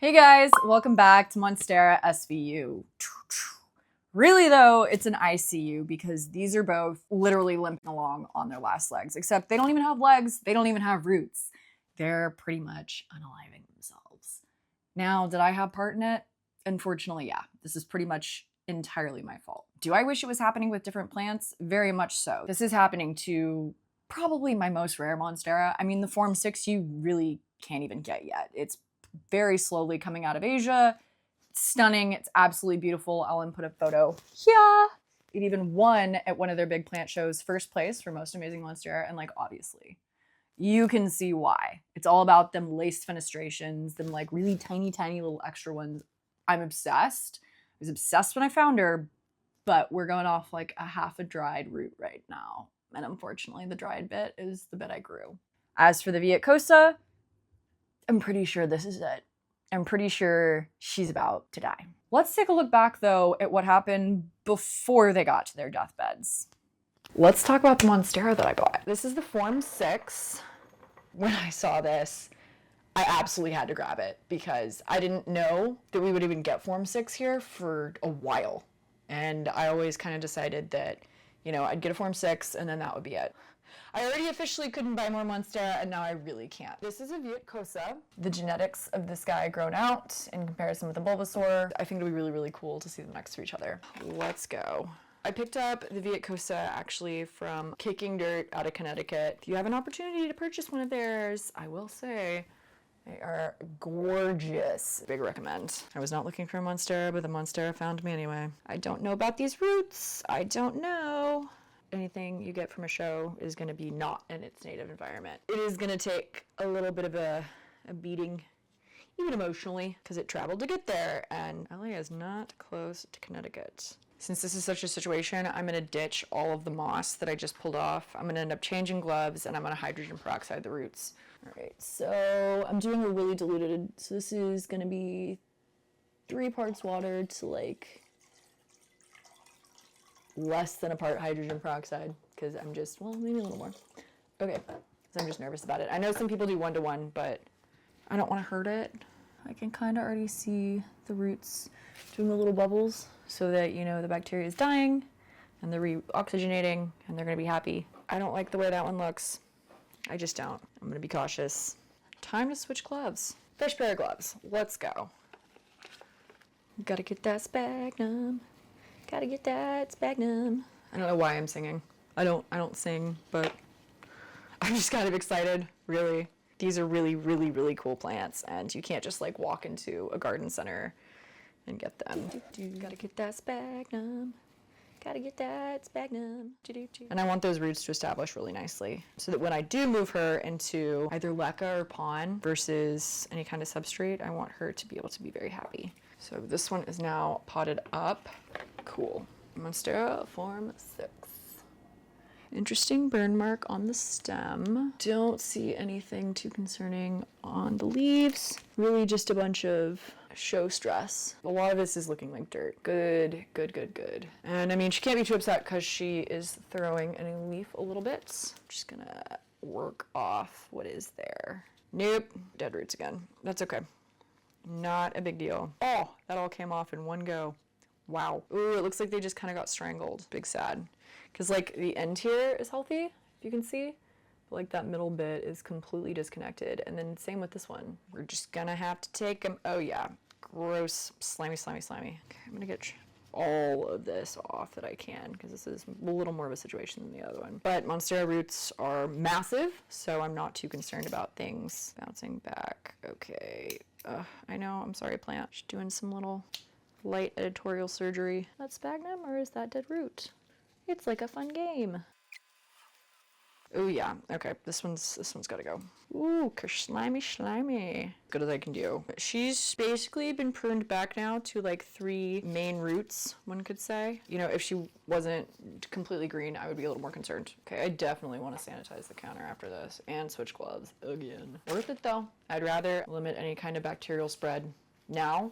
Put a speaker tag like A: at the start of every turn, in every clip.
A: Hey guys, welcome back to Monstera SVU. Really though, it's an ICU because these are both literally limping along on their last legs, except they don't even have legs, they don't even have roots. They're pretty much unaliving themselves. Now, did I have part in it? Unfortunately, yeah. This is pretty much entirely my fault. Do I wish it was happening with different plants? Very much so. This is happening to probably my most rare Monstera. I mean, the Form 6 you really can't even get yet. It's very slowly coming out of Asia. It's stunning. It's absolutely beautiful. I'll input a photo here. It even won at one of their big plant shows first place for most amazing Monstera, and like obviously you can see why. It's all about them laced fenestrations, them like really tiny little extra ones. I'm obsessed. I was obsessed when I found her, but we're going off like a half a dried root right now, and unfortunately the dried bit is the bit I grew. As for the Vietcosa, I'm pretty sure this is it. I'm pretty sure she's about to die. Let's take a look back though at what happened before they got to their deathbeds. Let's talk about the Monstera that I bought. This is the Form 6. When I saw this, I absolutely had to grab it because I didn't know that we would even get Form 6 here for a while. And I always kind of decided that, you know, I'd get a Form 6 and then that would be it. I already officially couldn't buy more Monstera, and now I really can't. This is a Vietcosa. The genetics of this guy grown out in comparison with the Bulbasaur. I think it'll be really cool to see them next to each other. Let's go. I picked up the Vietcosa actually from Kicking Dirt out of Connecticut. If you have an opportunity to purchase one of theirs, I will say they are gorgeous. Big recommend. I was not looking for a Monstera, but the Monstera found me anyway. I don't know about these roots. I don't know. Anything you get from a show is going to be not in its native environment. It is going to take a little bit of a beating, even emotionally, because it traveled to get there, and Alee is not close to Connecticut. Since this is such a situation, I'm going to ditch all of the moss that I just pulled off. I'm going to end up changing gloves, and I'm going to hydrogen peroxide the roots. All right, so I'm doing a really diluted, so this is going to be 3 parts water to like less than a part hydrogen peroxide, because I'm just, well, maybe a little more. Okay, so I'm just nervous about it. I know some people do 1-to-1, but I don't want to hurt it. I can kind of already see the roots doing the little bubbles so that, you know, the bacteria is dying and they're re-oxygenating and they're going to be happy. I don't like the way that one looks. I just don't. I'm going to be cautious. Time to switch gloves. Fresh pair of gloves. Let's go. Gotta get that sphagnum. Gotta get that sphagnum. I don't know why I'm singing. I don't sing, but I'm just kind of excited, really. These are really cool plants, and you can't just like walk into a garden center and get them. Gotta get that sphagnum. Gotta get that sphagnum. And I want those roots to establish really nicely so that when I do move her into either leca or pon versus any kind of substrate, I want her to be able to be very happy. So this one is now potted up. Cool. Monstera Form 6. Interesting burn mark on the stem. Don't see anything too concerning on the leaves. Really just a bunch of show stress. A lot of this is looking like dirt. Good. And I mean, she can't be too upset because she is throwing any leaf a little bit. I'm just gonna work off what is there. Nope, dead roots again. That's okay. Not a big deal. Oh, that all came off in one go. Wow. Ooh, it looks like they just kind of got strangled. Big sad. Because like the end here is healthy, if you can see. But like that middle bit is completely disconnected. And then same with this one. We're just gonna have to take them. Oh yeah. Gross. Slimy. Okay, I'm gonna get all of this off that I can because this is a little more of a situation than the other one. But Monstera roots are massive, so I'm not too concerned about things bouncing back. Okay. I know. I'm sorry, plant. Just doing some little light editorial surgery. That sphagnum or is that dead root? It's like a fun game. Oh yeah, okay, this one's gotta go. Ooh, slimy. Good as I can do. She's basically been pruned back now to like 3 main roots, one could say. You know, if she wasn't completely green, I would be a little more concerned. Okay, I definitely want to sanitize the counter after this and switch gloves again. Worth it though. I'd rather limit any kind of bacterial spread now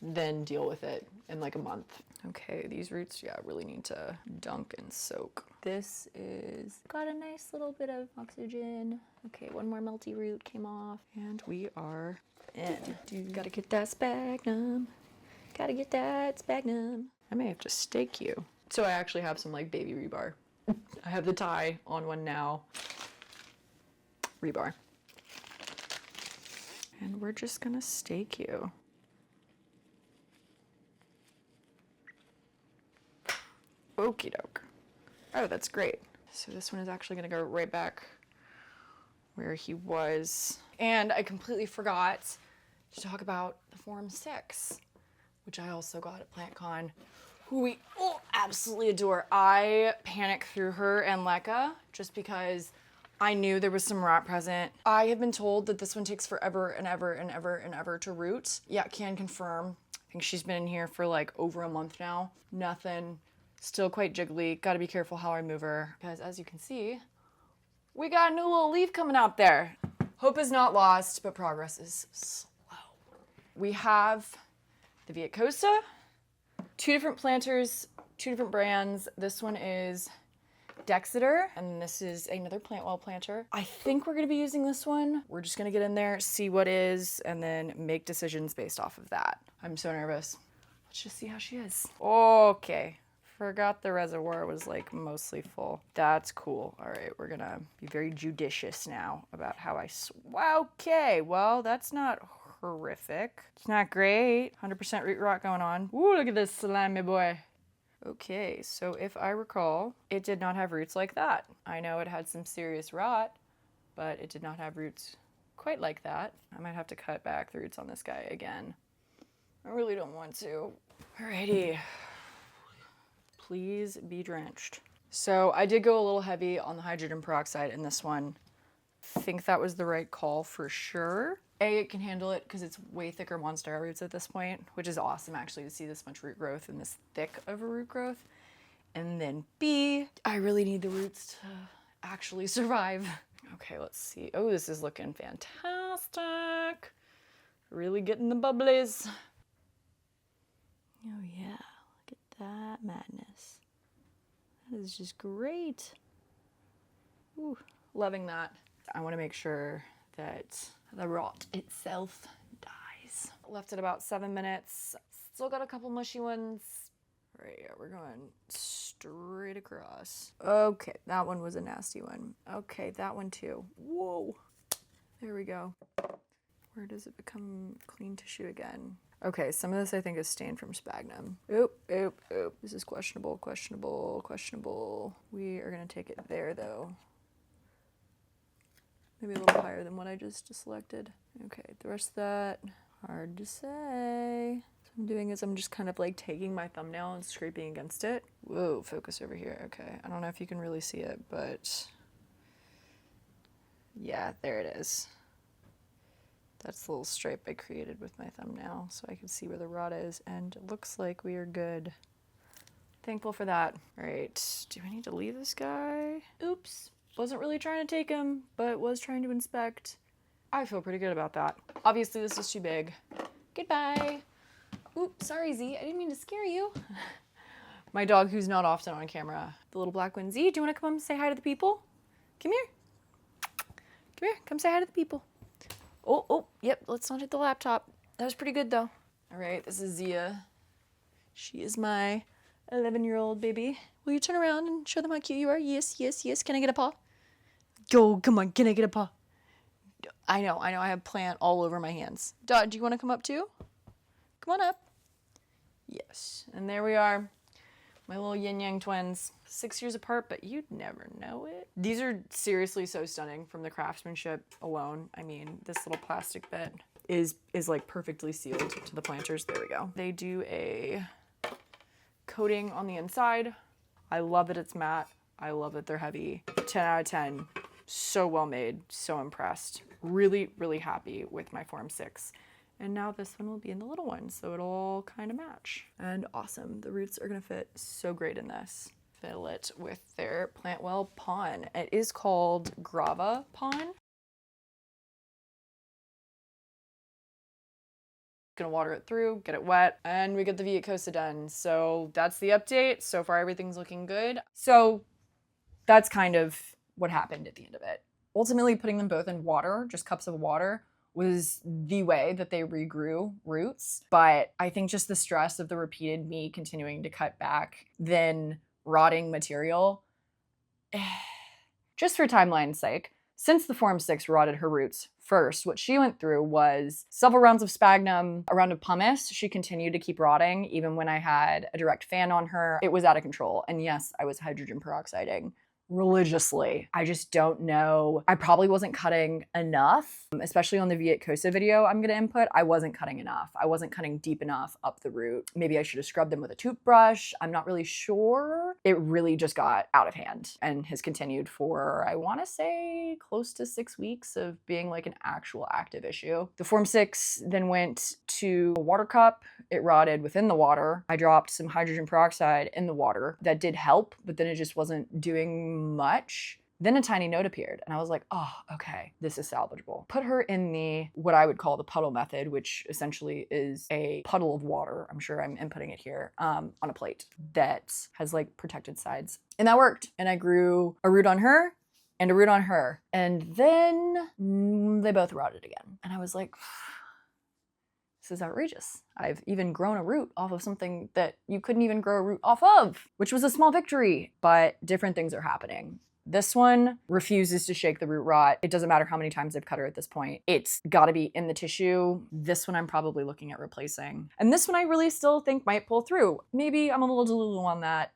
A: than deal with it in like a month. Okay, these roots, yeah, really need to dunk and soak. This is got a nice little bit of oxygen. Okay, one more melty root came off, and we are in. Gotta get that sphagnum. Gotta get that sphagnum. I may have to stake you. So I actually have some like baby rebar. I have the tie on one now. Rebar. And we're just gonna stake you. Okie doke. Oh, that's great. So this one is actually gonna go right back where he was. And I completely forgot to talk about the Form 6, which I also got at PlantCon, who we absolutely adore. I panicked through her and Lekka just because I knew there was some rot present. I have been told that this one takes forever and ever and ever and ever to root. Yeah, can confirm. I think she's been in here for like over a month now. Nothing. Still quite jiggly. Gotta be careful how I move her because as you can see, we got a new little leaf coming out there. Hope is not lost, but progress is slow. We have the Vietcosa, 2 different planters, 2 different brands. This one is Dexeter, and this is another Plantwell planter. I think we're gonna be using this one. We're just gonna get in there, see what is, and then make decisions based off of that. I'm so nervous. Let's just see how she is. Okay. Forgot the reservoir was like mostly full. That's cool. All right, we're gonna be very judicious now about how I okay, well, that's not horrific. It's not great. 100% root rot going on. Ooh, look at this slimy boy. Okay, so if I recall, it did not have roots like that. I know it had some serious rot, but it did not have roots quite like that. I might have to cut back the roots on this guy again. I really don't want to. Alrighty. Please be drenched. So I did go a little heavy on the hydrogen peroxide in this one. I think that was the right call for sure. A, it can handle it because it's way thicker Monstera roots at this point, which is awesome actually to see this much root growth and this thick of a root growth. And then B, I really need the roots to actually survive. Okay, let's see. Oh, this is looking fantastic. Really getting the bubblies. Oh yeah. That madness. That is just great. Ooh, loving that. I want to make sure that the rot itself dies. Left it about 7 minutes. Still got a couple mushy ones. Right, yeah, we're going straight across. Okay, that one was a nasty one. Okay, that one too. Whoa. There we go. Where does it become clean tissue again? Okay, some of this I think is stained from sphagnum. Oop, oop, oop. This is questionable, questionable, questionable. We are gonna take it there though. Maybe a little higher than what I just selected. Okay, the rest of that, hard to say. So what I'm doing is I'm just kind of like taking my thumbnail and scraping against it. Whoa, focus over here. Okay, I don't know if you can really see it, but yeah, there it is. That's the little stripe I created with my thumbnail so I can see where the rot is, and it looks like we are good. Thankful for that. All right, do I need to leave this guy? Oops, wasn't really trying to take him, but was trying to inspect. I feel pretty good about that. Obviously this is too big. Goodbye. Oops, sorry Z, I didn't mean to scare you. My dog who's not often on camera, the little black one. Z, do you wanna come say hi to the people? Come here. Come here, come say hi to the people. Oh, yep, let's not hit the laptop. That was pretty good though. All right, this is Zia. She is my 11-year-old baby. Will you turn around and show them how cute you are? Yes, yes, yes. Can I get a paw? Go, come on, can I get a paw? I know, I have plant all over my hands. Dog, do you want to come up too? Come on up. Yes, and there we are. My little yin-yang twins, 6 years apart, but you'd never know it. These are seriously so stunning from the craftsmanship alone. I mean, this little plastic bit is like perfectly sealed to the planters. There we go. They do a coating on the inside. I love that it's matte. I love that they're heavy. 10 out of 10. So well made, so impressed. Really, really happy with my Form 6. And now this one will be in the little one, so it'll all kind of match. And awesome, the roots are gonna fit so great in this. Fill it with their Plantwell Pon. It is called Grava Pon. Gonna water it through, get it wet, and we get the Vietcosa done. So that's the update. So far, everything's looking good. So that's kind of what happened at the end of it. Ultimately, putting them both in water, just cups of water, was the way that they regrew roots. But I think just the stress of the repeated me continuing to cut back, then rotting material, just for timeline's sake, since the Form 6 rotted her roots first, what she went through was several rounds of sphagnum, a round of pumice. She continued to keep rotting even when I had a direct fan on her. It was out of control. And yes, I was hydrogen peroxiding religiously. I just don't know. I probably wasn't cutting enough, especially on the Vietcosa video I'm going to input. I wasn't cutting enough. I wasn't cutting deep enough up the root. Maybe I should have scrubbed them with a toothbrush. I'm not really sure. It really just got out of hand and has continued for, I want to say, close to 6 weeks of being like an actual active issue. The Form 6 then went to a water cup. It rotted within the water. I dropped some hydrogen peroxide in the water. That did help, but then it just wasn't doing much. Then a tiny note appeared and I was like, oh, okay, this is salvageable. Put her in the, what I would call the puddle method, which essentially is a puddle of water. I'm sure I'm inputting it here, on a plate that has like protected sides. And that worked. And I grew a root on her and a root on her. And then they both rotted again. And I was like, this is outrageous. I've even grown a root off of something that you couldn't even grow a root off of, which was a small victory, but different things are happening. This one refuses to shake the root rot. It doesn't matter how many times I've cut her at this point. It's gotta be in the tissue. This one I'm probably looking at replacing. And this one I really still think might pull through. Maybe I'm a little delulu on that.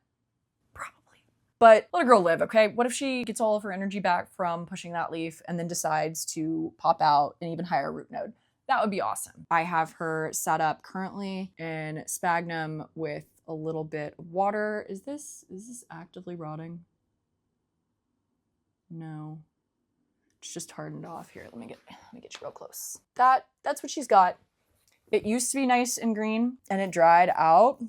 A: Probably. But let a girl live, okay? What if she gets all of her energy back from pushing that leaf and then decides to pop out an even higher root node? That would be awesome. I have her set up currently in sphagnum with a little bit of water. Is this actively rotting? No. It's just hardened off. Here, let me get you real close. That's what she's got. It used to be nice and green and it dried out.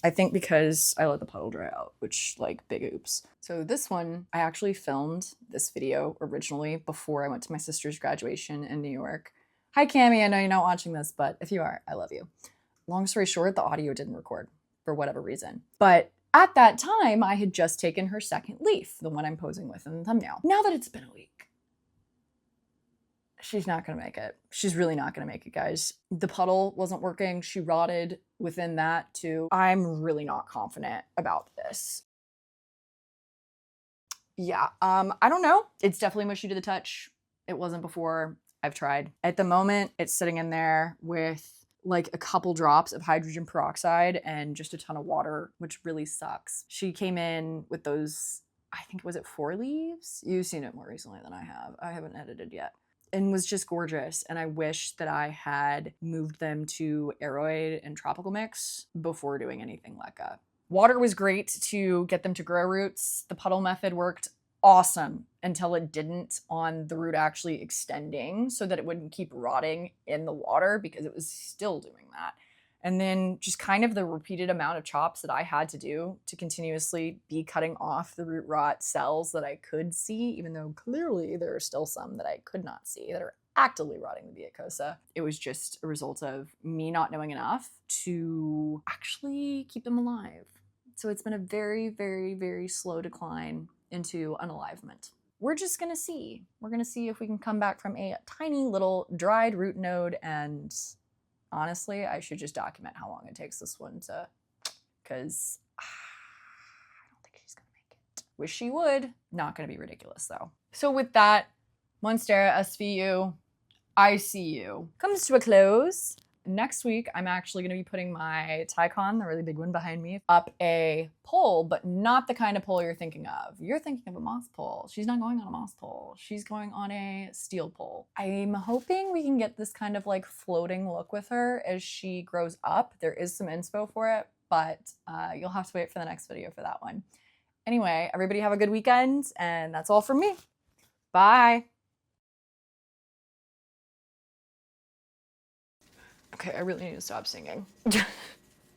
A: I think because I let the puddle dry out, which, like, big oops. So this one, I actually filmed this video originally before I went to my sister's graduation in New York. Hi, Cammie, I know you're not watching this, but if you are, I love you. Long story short, the audio didn't record for whatever reason. But at that time, I had just taken her second leaf, the one I'm posing with in the thumbnail. Now that it's been a week, she's not gonna make it. She's really not gonna make it, guys. The puddle wasn't working. She rotted within that too. I'm really not confident about this. Yeah, I don't know. It's definitely mushy to the touch. It wasn't before. I've tried. At the moment, it's sitting in there with like a couple drops of hydrogen peroxide and just a ton of water, which really sucks. She came in with those, I think, was it 4 leaves? You've seen it more recently than I have. I haven't edited yet. And was just gorgeous. And I wish that I had moved them to aeroid and tropical mix before doing anything leca. Water was great to get them to grow roots. The puddle method worked awesome until it didn't on the root actually extending so that it wouldn't keep rotting in the water because it was still doing that. And then just kind of the repeated amount of chops that I had to do to continuously be cutting off the root rot cells that I could see, even though clearly there are still some that I could not see that are actively rotting the Vietcosa. It was just a result of me not knowing enough to actually keep them alive. So it's been a very, very, very slow decline into unalivement. We're just gonna see. We're gonna see if we can come back from a tiny little dried root node, and honestly, I should just document how long it takes this one to, because I don't think she's gonna make it. Wish she would. Not gonna be ridiculous though. So with that, Monstera SVU, ICU comes to a close. Next week, I'm actually going to be putting my Tycon, the really big one behind me, up a pole, but not the kind of pole you're thinking of. You're thinking of a moss pole. She's not going on a moss pole. She's going on a steel pole. I'm hoping we can get this kind of like floating look with her as she grows up. There is some inspo for it, but you'll have to wait for the next video for that one. Anyway, everybody have a good weekend, and that's all from me. Bye. Okay, I really need to stop singing.